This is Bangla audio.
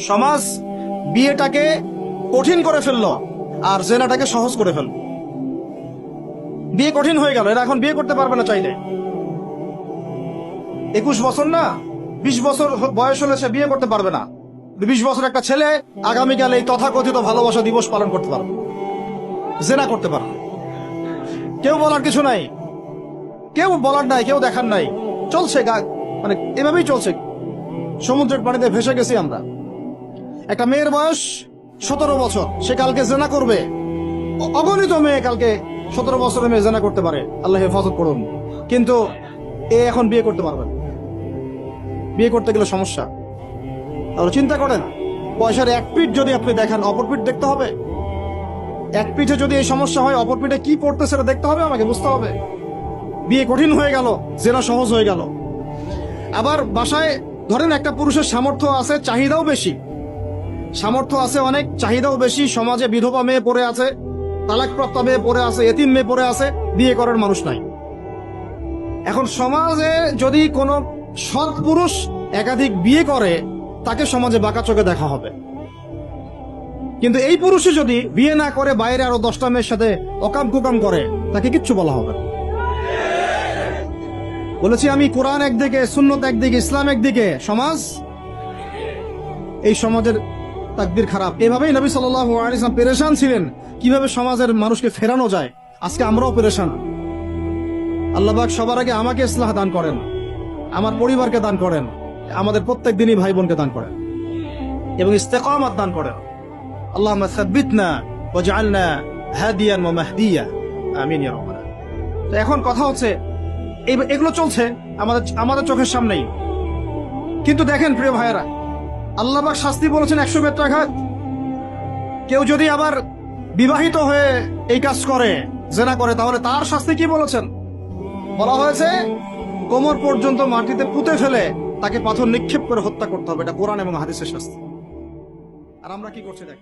সমাজ বিয়েটাকে কঠিন করে ফেললো আর জেনাটাকে সহজ করে ফেললো। বিয়ে কঠিন হয়ে গেল, এরা এখন বিয়ে করতে পারবে না চাইলে। 21 বছর না 20 বছর বয়স হলে সে বিয়ে করতে পারবে না। 20 বছর একটা ছেলে আগামীকাল এই তথাকথিত ভালোবাসা দিবস পালন করতে পারবে, জেনা করতে পারবে। কেউ বলার কিছু নাই, কেউ বলার নাই, কেউ দেখার নাই, চলছে মানে এভাবেই চলছে। সমুদ্রের পানিতে ভেসে গেছি আমরা। একটা মেয়ের বয়স 17 বছর, সে কালকে জেনা করবে। অগণিত মেয়ে কালকে 17 বছরের মেয়ে জেনা করতে পারে, আল্লাহ হেফাজত করুন। কিন্তু এ এখন বিয়ে করতে পারবে না। বিয়ে করতে গেলে সমস্যা। তাহলে চিন্তা করেন, পয়সার এক পিঠ যদি আপনি দেখেন, অপর পিঠ দেখতে হবে। এক পিঠে যদি এই সমস্যা হয়, অপর পিঠে কি পড়তে সেটা দেখতে হবে, আমাকে বুঝতে হবে। বিয়ে কঠিন হয়ে গেল, জেনা সহজ হয়ে গেল। আবার বাসায় ধরেন একটা পুরুষের সামর্থ্য আছে, চাহিদাও বেশি, সামর্থ্য আছে অনেক, চাহিদাও বেশি। সমাজে বিধবা মেয়ে পড়ে আছে, তালাকপ্রাপ্ত মেয়ে পড়ে আছে, এতিম মেয়ে পড়ে আছে, বিয়ে করার মানুষ নাই। এখন সমাজে যদি কোনো সৎ পুরুষ একাধিক বিয়ে করে, তাকে সমাজে বাঁকা চোখে দেখা হবে। কিন্তু এই পুরুষে যদি বিয়ে না করে বাইরে আরো 10টা মেয়ের সাথে অকাম কুকাম করে, তাকে কিচ্ছু বলা হবে না। বলেছি আমি, কোরআন একদিকে, সুন্নত একদিকে, ইসলাম একদিকে, সমাজ, এই সমাজের তাকদীর খারাপ। এভাবেই নবী সাল্লাল্লাহু আলাইহি ওয়াসাল্লাম পেরেশান ছিলেন কিভাবে সমাজের মানুষকে ফেরানো যায়। আজকে আমরাও পেরেশান। আল্লাহ পাক সবার আগে আমাকে ইসলাহ দান করেন, আমার পরিবারকে দান করেন, আমাদের প্রত্যেক দিনই ভাই বোনকে দান করেন এবং ইস্তেকামাত দান করেন। আল্লাহুম্মা সাব্বিতনা ওয়াজআলনা হাদিয়ান ওয়া মাহদিয়া, আমিন ইয়া রাব্বাল আলামিন। তো এখন কথা হচ্ছে, এগুলো চলছে আমাদের চোখের সামনেই। কিন্তু দেখেন প্রিয় ভাইয়েরা, আল্লাহ পাক শাস্তি বলেছেন 100 বেত্রাঘাত। কেউ যদি আবার বিবাহিত হয়ে এই কাজ করে, জেনা করে, তাহলে তার শাস্তি কি বলেছেন? বলা হয়েছে কোমর পর্যন্ত মাটিতে পুঁতে ফেলে তাকে পাথর নিক্ষেপ করে হত্যা করতে হবে। এটা কোরআন এবং হাদিসের শাস্তি। আর আমরা কি করছি দেখ।